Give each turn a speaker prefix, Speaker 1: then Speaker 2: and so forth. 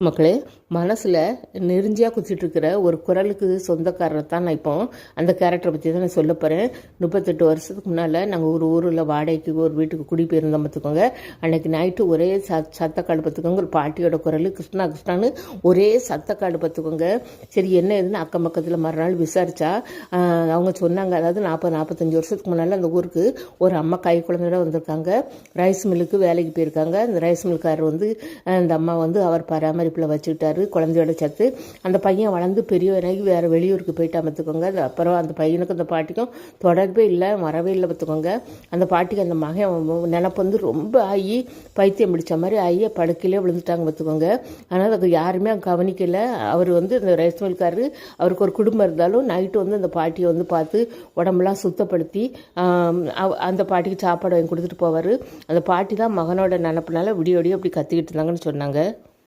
Speaker 1: மக்களே, மனசில் நெருஞ்சியாக குத்திட்டுருக்கிற ஒரு குரலுக்கு சொந்தக்காரரை தான் நான் இப்போ அந்த கேரக்டரை பற்றி தான் நான் சொல்ல போகிறேன். 38 வருஷத்துக்கு முன்னால் நாங்கள் ஒரு ஊரில் வாடகைக்கு ஒரு வீட்டுக்கு குடிபெயர்ந்தோம் பார்த்துக்கோங்க. அன்றைக்கி நைட்டு ஒரே சத்தக்காடு பார்த்துக்கோங்க. ஒரு பாட்டியோட குரல் கிருஷ்ணா கிருஷ்ணான்னு ஒரே சத்தக்காடு பார்த்துக்கோங்க. சரி என்ன ஏதுன்னு அக்கம் பக்கத்தில் மறுநாள் விசாரித்தா அவங்க சொன்னாங்க, அதாவது 45 வருஷத்துக்கு முன்னால் அந்த ஊருக்கு ஒரு அம்மா கை குழந்தையோட வந்திருக்காங்க. ரைஸ் மில்லுக்கு வேலைக்கு போயிருக்காங்க. அந்த ரைஸ் மில்காரர் அந்த அம்மா அவர் பராமரிப்பில் வச்சுக்கிட்டாரு குழந்தையோட சத்து. அந்த பையன் வளர்ந்து பெரியவனாகி வேறு வெளியூருக்கு போயிட்டா பார்த்துக்கோங்க. அப்புறம் அந்த பையனுக்கும் அந்த பாட்டிக்கும் தொடர்பே இல்லை, வரவே இல்லை பார்த்துக்கோங்க. அந்த பாட்டிக்கு அந்த மகன் நினப்பு ரொம்ப ஆகி பைத்தியம் பிடிச்ச மாதிரி ஆகி படுக்கையிலே விழுந்துட்டாங்க பார்த்துக்கோங்க. ஆனால் அதுக்கு யாருமே கவனிக்கலை. அவர் இந்த ரைஸ் மில்காரரு அவருக்கு ஒரு குடும்பம் இருந்தாலும் நைட்டு அந்த பாட்டியை பார்த்து உடம்பெல்லாம் சுத்தப்படுத்தி அந்த பாட்டிக்கு சாப்பாடு வாங்கி கொடுத்துட்டு போவார். அந்த பாட்டி தான் மகனோட நினப்புனால விடிய அப்படி கத்திக்கிட்டு இருந்தாங்கன்னு சொன்னாங்க.